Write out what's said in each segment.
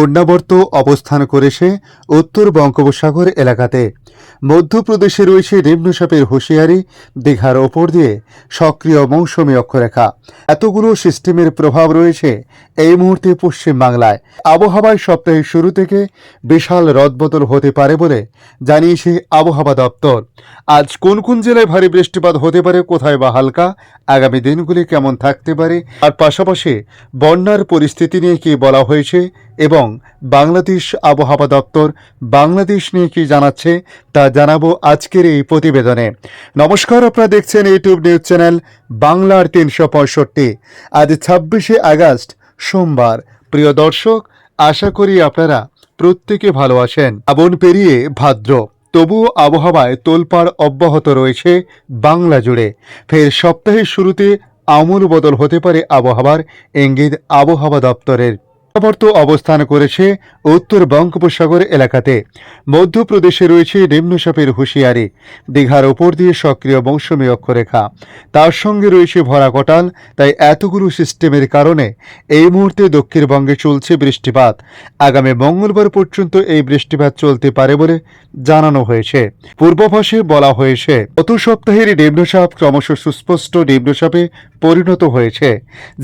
ঘূর্ণাবর্ত অবস্থান করেছে উত্তর বঙ্গোপসাগর এলাকাতে। মধ্যপ্রদেশে রয়েছে নিম্নচাপের হুঁশিয়ারি, দীঘার ওপর দিয়ে সক্রিয় মৌসুমী অক্ষরেখা। এতগুলো সিস্টেমের প্রভাব রয়েছে এই মুহূর্তে পশ্চিম বাংলায়। আবহাওয়ায় সপ্তাহের শুরু থেকে বিশাল রদবদল হতে পারে বলে জানিয়েছে আবহাওয়া দপ্তর। আজ কোন কোন জেলায় ভারী বৃষ্টিপাত হতে পারে, কোথায় বা হালকা, আগামী দিনগুলি কেমন থাকতে পারে, আর পাশাপাশি বন্যার পরিস্থিতি নিয়ে কি বলা হয়েছে এবং বাংলাদেশ আবহাওয়া দপ্তর বাংলাদেশ নিয়ে কি জানাচ্ছে তা জানাবো আজকের এই প্রতিবেদনে। নমস্কার, আপনারা দেখছেন ইউটিউব নিউজ চ্যানেল বাংলার 365। আজ 26শে আগস্ট সোমবার। প্রিয় দর্শক, আশা করি আপনারা প্রত্যেকে ভালো আছেন। শ্রাবণ পেরিয়ে ভাদ্র, তবুও আবহাওয়ায় তোলপাড় অব্যাহত রয়েছে বাংলা জুড়ে। ফের সপ্তাহের শুরুতে আমূল বদল হতে পারে আবহাওয়ার, ইঙ্গিত আবহাওয়া দপ্তরের। ঘূর্ণাবর্ত অবস্থান করেছে উত্তর বঙ্গোপসাগর এলাকাতে। মধ্যপ্রদেশে রয়েছে নিম্নচাপের হুঁশিয়ারি, দীঘার ওপর দিয়ে সক্রিয় মৌসুমী অক্ষরেখা, তার সঙ্গে রয়েছে ভরা কটাল। তাই এতগুলো সিস্টেমের কারণে এই মুহূর্তে দক্ষিণবঙ্গে চলছে বৃষ্টিপাত। আগামী মঙ্গলবার পর্যন্ত এই বৃষ্টিপাত চলতে পারে বলে জানানো হয়েছে। পূর্বাভাসে বলা হয়েছে গত সপ্তাহের নিম্নচাপ ক্রমশ সুস্পষ্ট নিম্নচাপে পরিণত হয়েছে।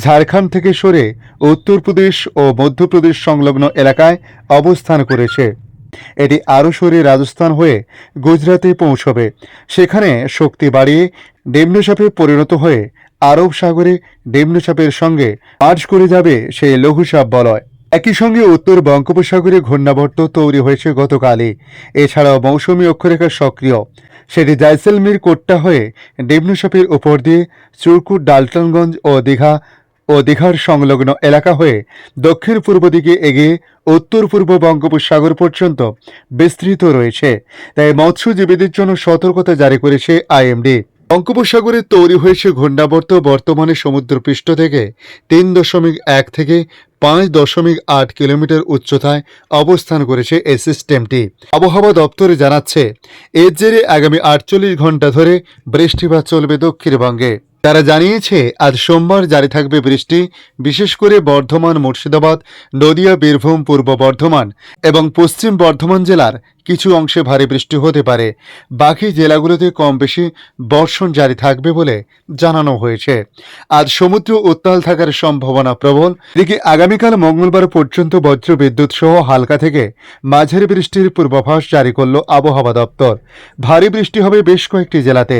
ঝাড়খণ্ড থেকে সরে উত্তরপ্রদেশ ও মধ্যপ্রদেশ সংলগ্ন এলাকায় অবস্থান করেছে। এটি আরও সরে রাজস্থান হয়ে গুজরাতে পৌঁছবে। সেখানে শক্তি বাড়িয়ে নিম্নচাপে পরিণত হয়ে আরব সাগরে নিম্নচাপের সঙ্গে মার্চ করে যাবে সেই লঘুচাপ বলয়। একই সঙ্গে উত্তর বঙ্গোপসাগরে ঘূর্ণাবর্ত তৈরি হয়েছে গতকালই। এছাড়াও মৌসুমী অক্ষরেখা সক্রিয়, সেটি জয়সলমীর কোট্টা হয়ে নিম্নচাপের উপর দিয়ে চুরকুট, ডালটনগঞ্জ ও দীঘার সংলগ্ন এলাকা হয়ে দক্ষিণ পূর্ব দিকে এগিয়ে উত্তর পূর্ব বঙ্গোপসাগর পর্যন্ত বিস্তৃত রয়েছে। তাই মৎস্যজীবীদের জন্য সতর্কতা জারি করেছে আইএমডি। বঙ্গোপসাগরে তৈরি হয়েছে ঘূর্ণাবর্ত। বর্তমানে সমুদ্রপৃষ্ঠ থেকে 3.1 থেকে 5.8 কিলোমিটার উচ্চতায় অবস্থান করেছে এই সিস্টেমটি। আবহাওয়া দপ্তর জানাচ্ছে, এর জেরে আগামী 48 ঘন্টা ধরে বৃষ্টিপাত চলবে দক্ষিণবঙ্গে। তারা জানিয়েছে, আজ সোমবার জারি থাকবে বৃষ্টি। বিশেষ করে বর্ধমান, মুর্শিদাবাদ, নদিয়া, বীরভূম, পূর্ব বর্ধমান এবং পশ্চিম বর্ধমান জেলার কিছু অংশে ভারী বৃষ্টি হতে পারে। বাকি জেলাগুলোতে কম বেশি বর্ষণ জারি থাকবে বলে জানানো হয়েছে। আজ সমুদ্র উত্তাল থাকার সম্ভাবনা প্রবল। এদিকে আগামীকাল মঙ্গলবার পর্যন্ত বজ্র বিদ্যুৎ সহ হালকা থেকে মাঝারি বৃষ্টির পূর্বাভাস জারি করল আবহাওয়া দপ্তর। ভারী বৃষ্টি হবে বেশ কয়েকটি জেলাতে।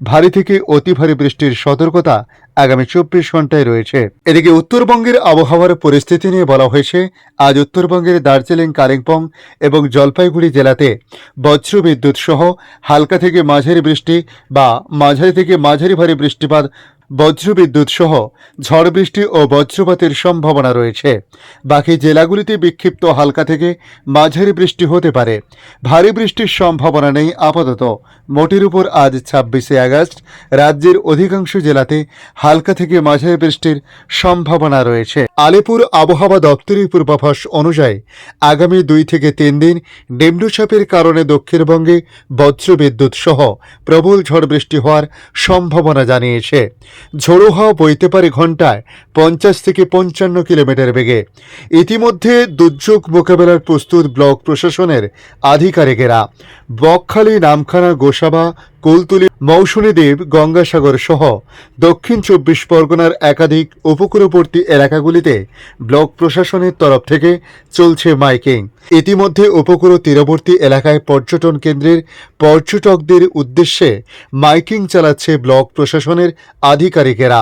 ভারী থেকে অতি ভারী বৃষ্টির সতর্কতা আগামী 24 ঘন্টায় রয়েছে। এদিকে উত্তরবঙ্গের আবহাওয়ার পরিস্থিতি নিয়ে বলা হয়েছে, আজ উত্তরবঙ্গের দার্জিলিং, কালিম্পং এবং জলপাইগুড়ি জেলাতে বজ্র বিদ্যুৎ সহ হালকা থেকে মাঝারি বৃষ্টি বা মাঝারি থেকে মাঝারি ভারী বৃষ্টিপাত, বজ্রবিদ্যুৎ সহ ঝড় বৃষ্টি ও বজ্রপাতের সম্ভাবনা রয়েছে। বাকি জেলাগুলিতে বিক্ষিপ্ত হালকা থেকে মাঝারি বৃষ্টি হতে পারে। ভারী বৃষ্টির সম্ভাবনা নেই আপাতত। মোটের উপর আজ 26শে আগস্ট রাজ্যের অধিকাংশ জেলাতে হালকা থেকে মাঝারি বৃষ্টির সম্ভাবনা রয়েছে। আলিপুর আবহাওয়া দপ্তরের পূর্বাভাস অনুযায়ী আগামী 2 থেকে 3 দিন নিম্নচাপের কারণে দক্ষিণবঙ্গে বজ্রবিদ্যুৎ সহ প্রবল ঝড় বৃষ্টি হওয়ার সম্ভাবনা জানিয়েছে। ঝোড়ো হাওয়া বইতে পারে ঘন্টায় 50 থেকে 55 কিলোমিটার বেগে। ইতিমধ্যে দুর্যোগ মোকাবেলার প্রস্তুত ব্লক প্রশাসনের আধিকারিকেরা। বকখালি, নামখানা, গোসাবা, কুলতলি, মৌসুমীদ্বীপ, গঙ্গাসাগর সহ দক্ষিণ 24 পরগনার একাধিক উপকূলবর্তী এলাকাগুলিতে ব্লক প্রশাসনের তরফ থেকে চলছে মাইকিং। ইতিমধ্যে উপকূল তীরবর্তী এলাকায় পর্যটন কেন্দ্রের পর্যটকদের উদ্দেশ্যে মাইকিং চালাচ্ছে ব্লক প্রশাসনের আধিকারিকেরা।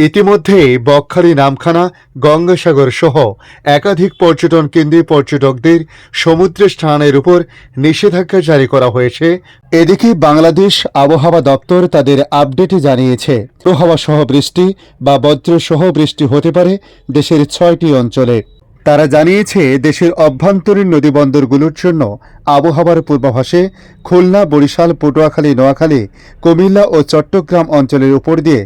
ইতিমধ্যে বকখালি, নামখানা, গঙ্গাসাগর সহ একাধিক পর্যটন কেন্দ্রে পর্যটকদের সমুদ্রে স্নানের উপর নিষেধাজ্ঞা জারি করা হয়েছে। এদিকে বাংলাদেশ আবহাওয়া দপ্তর তাদের আপডেটে জানিয়েছে, প্রহাওয়া সহ বৃষ্টি বা বজ্র সহ বৃষ্টি হতে পারে দেশের 6টি অঞ্চলে। তারা জানিয়েছে, দেশের অভ্যন্তরীণ নদীবন্দরগুলোর জন্য আবহাওয়ার পূর্বাভাসে খুলনা, বরিশাল, পটুয়াখালী, নোয়াখালী, কুমিল্লা ও চট্টগ্রাম অঞ্চলের উপর দিয়ে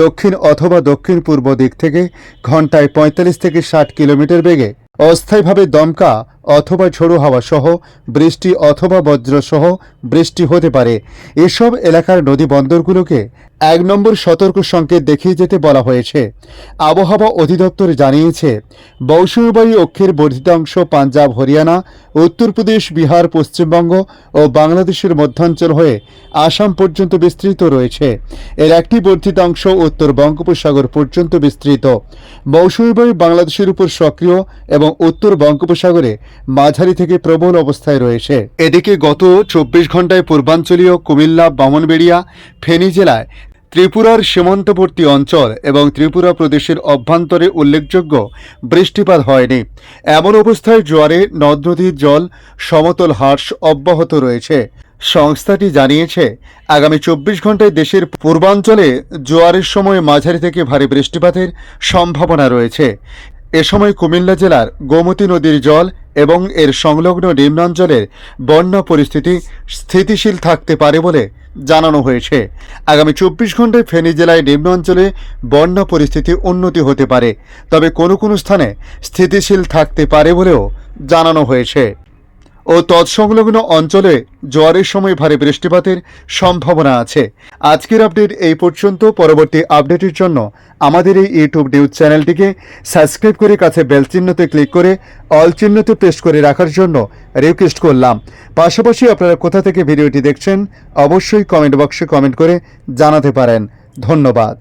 দক্ষিণ অথবা দক্ষিণ পূর্ব দিক থেকে ঘন্টায় 45 থেকে 60 কিলোমিটার বেগে অস্থায়ীভাবে দমকা অথবা ঝোড়ো হাওয়া সহ বৃষ্টি অথবা বজ্র সহ বৃষ্টি হতে পারে। এসব এলাকার নদী বন্দরগুলোকে 1 নম্বর সতর্ক সংকেত দেখিয়ে যেতে বলা হয়েছে। আবহাওয়া অধিদপ্তর জানিয়েছে, মৌসুমী বায়ু অক্ষের বর্ধিত অংশ পাঞ্জাব, হরিয়ানা, উত্তরপ্রদেশ, বিহার, পশ্চিমবঙ্গ ও বাংলাদেশের মধ্যাঞ্চল হয়ে আসাম পর্যন্ত বিস্তৃত রয়েছে। এর একটি বর্ধিত অংশ উত্তর বঙ্গোপসাগর পর্যন্ত বিস্তৃত। মৌসুমী বায়ু বাংলাদেশের উপর সক্রিয় এবং উত্তর বঙ্গোপসাগরে মাঝারি থেকে প্রবল অবস্থায় রয়েছে। এদিকে গত 24 ঘন্টায় পূর্বাঞ্চলীয় কুমিল্লা, ব্রাহ্মণবাড়িয়া, ফেনী জেলায়, ত্রিপুরার সীমান্তবর্তী অঞ্চল এবং ত্রিপুরা প্রদেশের অভ্যন্তরে উল্লেখযোগ্য বৃষ্টিপাত হয়নি। এমন অবস্থায় জোয়ারে নদ নদীর জল সমতল হ্রাস অব্যাহত রয়েছে। সংস্থাটি জানিয়েছে, আগামী 24 ঘন্টায় দেশের পূর্বাঞ্চলে জোয়ারের সময় মাঝারি থেকে ভারী বৃষ্টিপাতের সম্ভাবনা রয়েছে। এ সময় কুমিল্লা জেলার গোমতী নদীর জল এবং এর সংলগ্ন নিম্নাঞ্চলের বন্যা পরিস্থিতি স্থিতিশীল থাকতে পারে বলে জানানো হয়েছে। আগামী 24 ঘন্টায় ফেনী জেলায় নিম্নাঞ্চলে বন্যা পরিস্থিতি উন্নতি হতে পারে, তবে কোনো কোনো স্থানে স্থিতিশীল থাকতে পারে বলেও জানানো হয়েছে ও তৎসংলগ্ন অঞ্চলে জোয়ারের সময় ভারী বৃষ্টিপাতের সম্ভাবনা আছে। আজকের আপডেট এই পর্যন্ত। পরবর্তী আপডেটের জন্য আমাদের এই ইউটিউব নিউজ চ্যানেলটিকে সাবস্ক্রাইব করে কাছে বেল চিহ্নতে ক্লিক করে অল চিহ্নতে প্রেস করে রাখার জন্য রিকোয়েস্ট করলাম। পাশাপাশি আপনারা কোথা থেকে ভিডিওটি দেখছেন অবশ্যই কমেন্ট বক্সে কমেন্ট করে জানাতে পারেন। ধন্যবাদ।